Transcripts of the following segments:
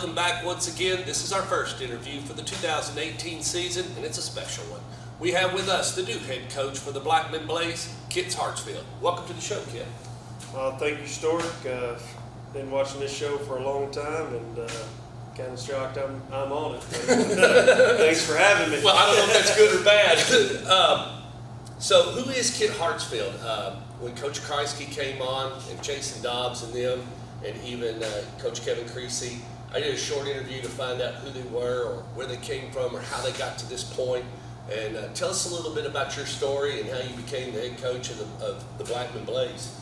welcome back once again. This is our first interview for the 2018 season, and it's a special one. We have with us the new head coach for the Blackman Blaze, Kit Hartsfield. Welcome to the show, Kit. Thank you, Stork. Been watching this show for a long time, and kind of shocked I'm on it. Thanks for having me. Well, I don't know if that's good or bad. So who is Kit Hartsfield? When Coach Kreisky came on, and Jason Dobbs and them, and even Coach Kevin Creasy, I did a short interview to find out who they were or where they came from or how they got to this point. And tell us a little bit about your story and how you became the head coach of the Blackman Blaze.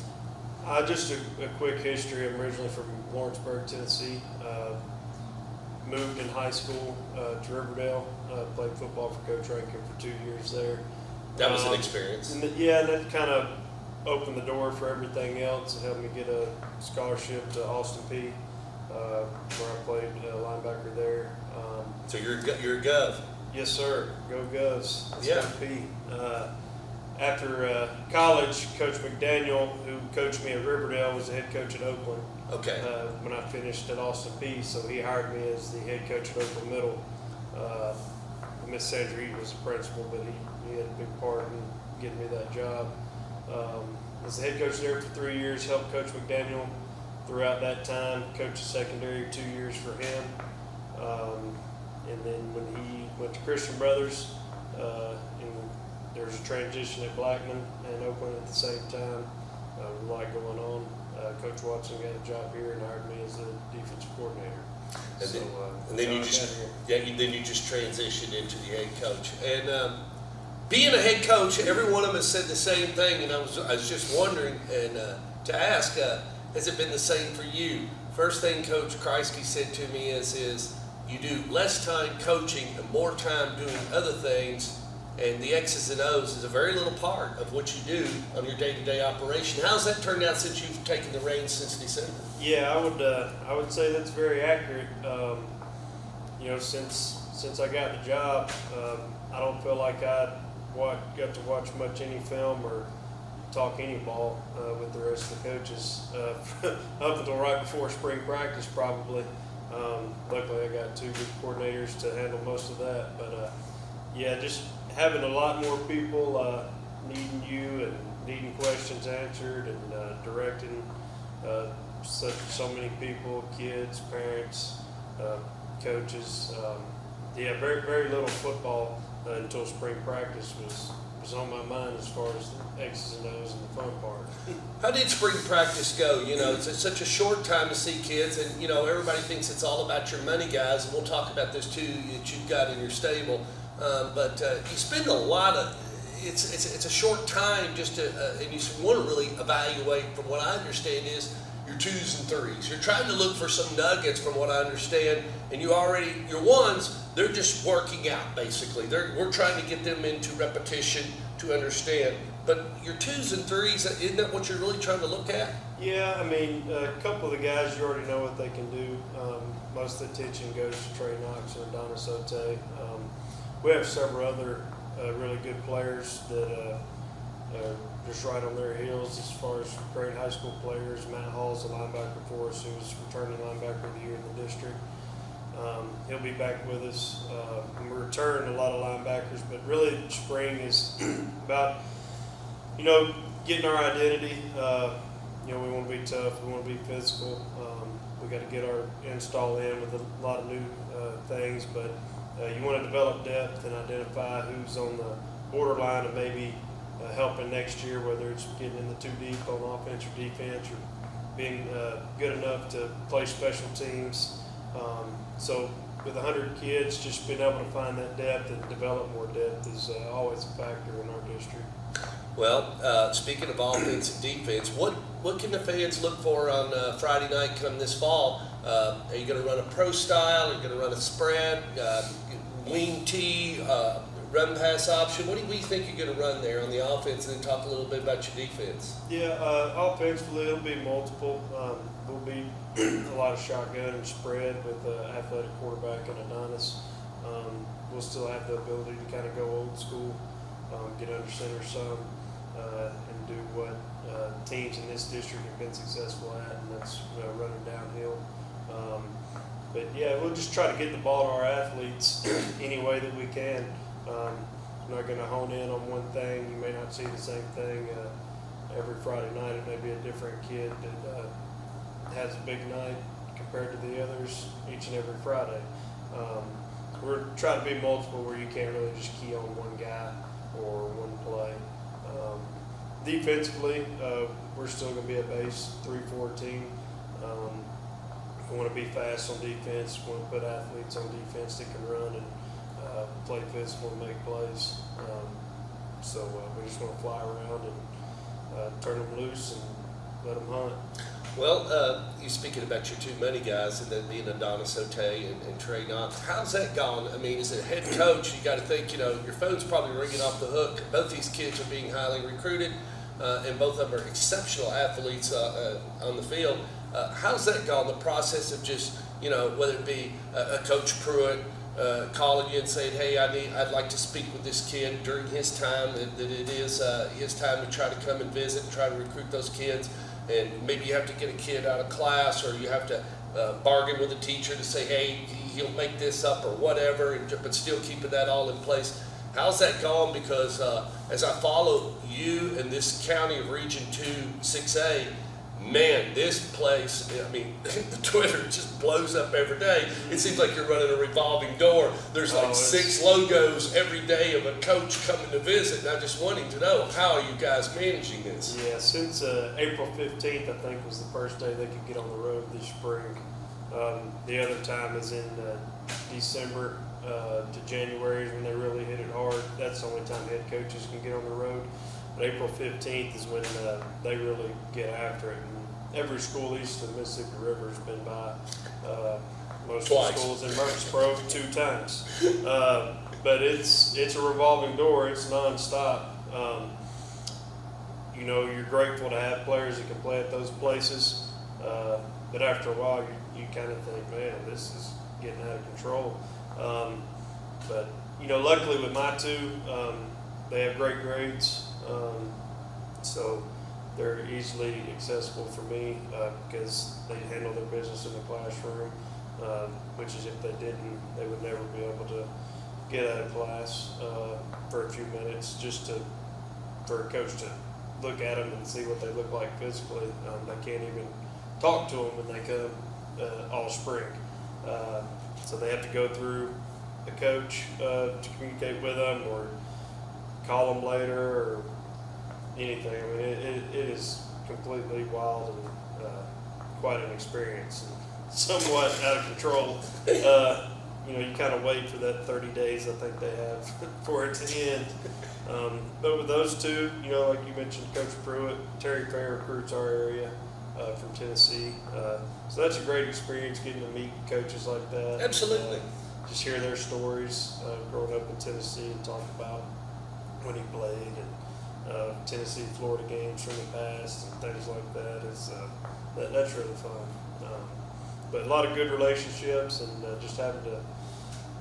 Just a quick history. I'm originally from Lawrenceburg, Tennessee. Moved in high school to Riverdale. Played football for Coach Rankin for 2 years there. That was an experience. And that kind of opened the door for everything else. It helped me get a scholarship to Austin Peay, where I played linebacker there. So you're a Gov. Yes, sir. Go Govs. Let's Yeah. go Peay. After college, Coach McDaniel, who coached me at Riverdale, was the head coach at Oakland. Okay. When I finished at Austin Peay, so he hired me as the head coach at Oakland Middle. Miss Sandra Eaton was the principal, but he had a big part in getting me that job. Was the head coach there for 3 years, helped Coach McDaniel throughout that time, coached the secondary 2 years for him. And then when he went to Christian Brothers, and there was a transition at Blackman and Oakland at the same time, a lot going on. Coach Watson got a job here and hired me as the defensive coordinator. And then you just transitioned into the head coach. And being a head coach, every one of us said the same thing. And I was just wondering and to ask, has it been the same for you? First thing Coach Kreisky said to me is you do less time coaching and more time doing other things. And the X's and O's is a very little part of what you do on your day-to-day operation. How's that turned out since you've taken the reins since December? Yeah, I would say that's very accurate. Since I got the job, I don't feel like I got to watch much any film or talk any ball with the rest of the coaches up until right before spring practice, probably. Luckily, I got two good coordinators to handle most of that, but just having a lot more people needing you and needing questions answered and directing so many people, kids, parents, coaches. Very, very little football until spring practice was on my mind as far as the X's and O's and the fun part. How did spring practice go? It's such a short time to see kids, and everybody thinks it's all about your money guys, and we'll talk about this too that you've got in your stable. But you spend a lot of it's a short time just to and you want to really evaluate. From what I understand is your 2s and 3s. You're trying to look for some nuggets from what I understand, and your 1s, they're just working out basically. We're trying to get them into repetition to understand. But your 2s and 3s, isn't that what you're really trying to look at? Yeah, I mean, a couple of the guys you already know what they can do. Most of the attention goes to Trey Knox and Adonis Sote. We have several other really good players that are just right on their heels as far as great high school players. Matt Hall's a linebacker for us, who's returning linebacker of the year in the district. He'll be back with us. And we return a lot of linebackers, but really spring is about, getting our identity. We want to be tough. We want to be physical. We got to get our install in with a lot of new things, but you want to develop depth and identify who's on the borderline of maybe helping next year, whether it's getting in the too deep on offense or defense, or being good enough to play special teams. So with 100 kids, just being able to find that depth and develop more depth is always a factor in our district. Well, speaking of offense and defense, what can the fans look for on Friday night come this fall? Are you going to run a pro style? Are you going to run a spread, wing tee, run pass option? What do you think you're going to run there on the offense, and then talk a little bit about your defense? Yeah, offensively it'll be multiple. There'll be a lot of shotgun and spread with athletic quarterback and Adonis. We'll still have the ability to kind of go old school, get under center some, and do what teams in this district have been successful at, and that's running downhill. But yeah, we'll just try to get the ball to our athletes any way that we can. I'm not going to hone in on one thing. You may not see the same thing every Friday night. It may be a different kid that has a big night compared to the others each and every Friday. We're trying to be multiple where you can't really just key on one guy or one play. Defensively, we're still going to be a base 3-4 team. We want to be fast on defense. We want to put athletes on defense that can run and play physical and make plays. So we just want to fly around and turn them loose and let them hunt. Well, you speaking about your two money guys, and then being Adonis Ote and Trey Knox. How's that gone? I mean, as a head coach, you got to think, your phone's probably ringing off the hook. Both these kids are being highly recruited, and both of them are exceptional athletes on the field. How's that gone? The process of just, whether it be a Coach Pruitt calling you and saying, hey, I'd like to speak with this kid during his time, that it is his time to try to come and visit and try to recruit those kids. And maybe you have to get a kid out of class, or you have to bargain with a teacher to say, hey, he'll make this up or whatever, but still keeping that all in place. How's that gone? Because as I follow you in this county of Region 2, 6A, man, this place, the Twitter just blows up every day. It seems like you're running a revolving door. There's like 6 logos every day of a coach coming to visit, and I'm just wanting to know, how are you guys managing this? Yeah, since April 15th, I think, was the first day they could get on the road this spring. The other time is in December to January when they really hit it hard. That's the only time head coaches can get on the road. But April 15th is when they really get after it. And every school east of the Mississippi River has been by. Most Twice. of the schools in Murfreesboro 2 times. But it's a revolving door. It's nonstop. You're grateful to have players that can play at those places. But after a while, you kind of think, man, this is getting out of control. But luckily with my 2, they have great grades. So they're easily accessible for me because they handle their business in the classroom, which is if they didn't, they would never be able to get out of class for a few minutes just for a coach to look at them and see what they look like physically. They can't even talk to them when they come all spring. So they have to go through a coach to communicate with them or call them later or anything. It is completely wild and quite an experience and somewhat out of control. You kind of wait for that 30 days I think they have for it to end. But with those 2, like you mentioned, Coach Pruitt, Terry Fair recruits our area from Tennessee. So that's a great experience getting to meet coaches like that. Absolutely. Just hear their stories growing up in Tennessee and talk about when he played and Tennessee, Florida games from the past and things like that. That's really fun. But a lot of good relationships and just having to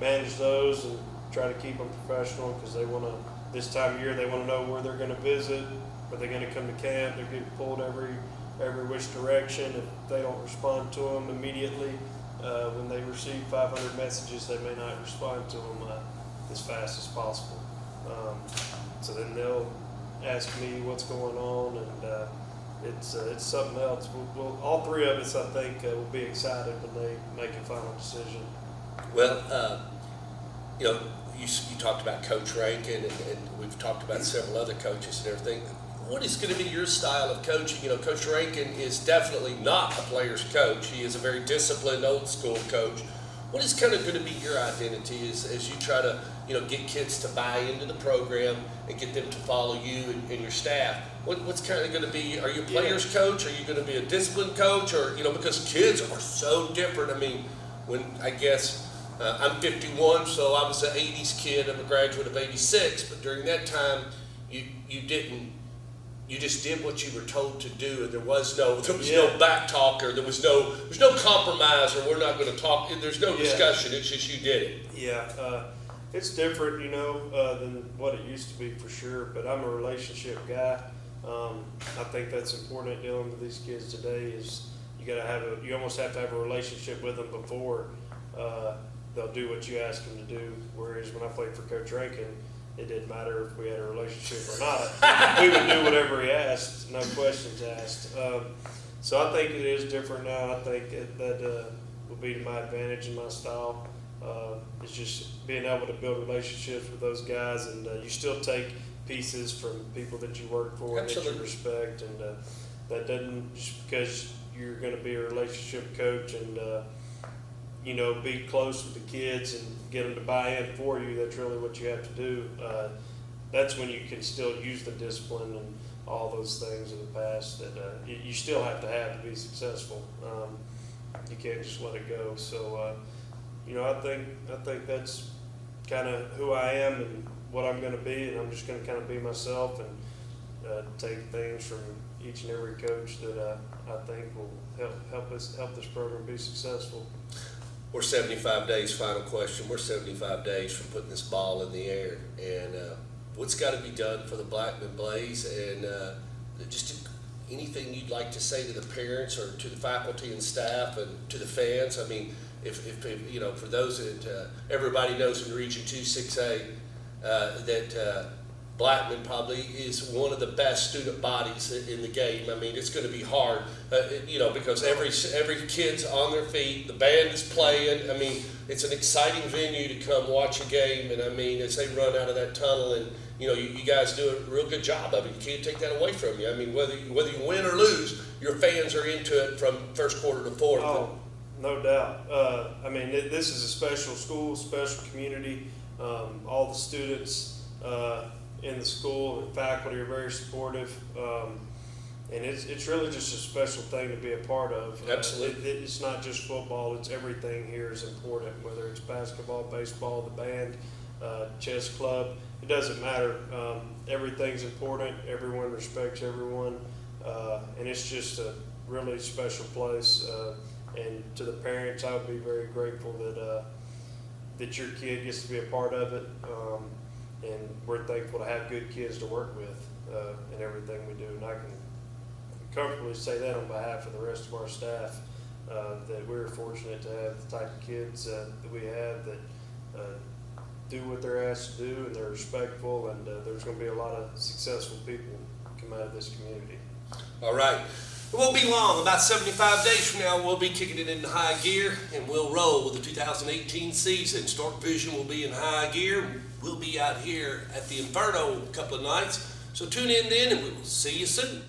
manage those and try to keep them professional because they want to, this time of year, they want to know where they're going to visit, are they going to come to camp, they're getting pulled every which direction. If they don't respond to them immediately, when they receive 500 messages, they may not respond to them as fast as possible. So then they'll ask me what's going on, and it's something else. We'll all 3 of us, I think, will be excited when they make a final decision. Well, you talked about Coach Rankin, and we've talked about several other coaches and everything. What is going to be your style of coaching? Coach Rankin is definitely not a player's coach. He is a very disciplined, old-school coach. What is kind of going to be your identity as you try to, get kids to buy into the program and get them to follow you and your staff? What's kind of going to be, are you a player's coach? Are you going to be a disciplined coach? Or, because kids are so different. I'm 51, so I was an 80s kid. I'm a graduate of 86, but during that time, you just did what you were told to do, and there was no back talk, or there's no compromise, or we're not going to talk. There's no discussion. It's just you did it. Yeah, it's different, than what it used to be for sure. But I'm a relationship guy. I think that's important dealing with these kids today. Is you almost have to have a relationship with them before they'll do what you ask them to do. Whereas when I played for Coach Rankin, it didn't matter if we had a relationship or not. We would do whatever he asked, no questions asked. So I think it is different now. I think that will be to my advantage in my style. It's just being able to build relationships with those guys, and you still take pieces from people that you work for and that you respect, and that doesn't, just because you're going to be a relationship coach and be close with the kids and get them to buy in for you. That's really what you have to do. That's when you can still use the discipline and all those things in the past that you still have to be successful. You can't just let it go. So I think that's kind of who I am and what I'm going to be, and I'm just going to kind of be myself and take things from each and every coach that I think will help this program be successful. We're 75 days, final question, we're 75 days from putting this ball in the air, and what's got to be done for the Blackman Blaze, and just anything you'd like to say to the parents or to the faculty and staff and to the fans? I mean, if for those that everybody knows in Region 2 6A that Blackman probably is one of the best student bodies in the game. I mean, it's going to be hard, because every kid's on their feet, the band is playing. I mean, it's an exciting venue to come watch a game, and I mean, as they run out of that tunnel, and you guys do a real good job of it. You can't take that away from you. I mean, whether you win or lose, your fans are into it from first quarter to fourth. Oh, no doubt. This is a special school, special community. All the students in the school and faculty are very supportive, and it's really just a special thing to be a part of. Absolutely. It's not just football, it's everything here is important, whether it's basketball, baseball, the band, chess club, it doesn't matter. Everything's important, everyone respects everyone, and it's just a really special place, and to the parents, I would be very grateful that your kid gets to be a part of it. And we're thankful to have good kids to work with in everything we do. And I can comfortably say that on behalf of the rest of our staff, that we're fortunate to have the type of kids that we have that do what they're asked to do, and they're respectful, and there's going to be a lot of successful people come out of this community. All right. It won't be long. About 75 days from now, we'll be kicking it into high gear, and we'll roll with the 2018 season. Stork Vision will be in high gear. We'll be out here at the Inferno a couple of nights. So tune in then, and we will see you soon.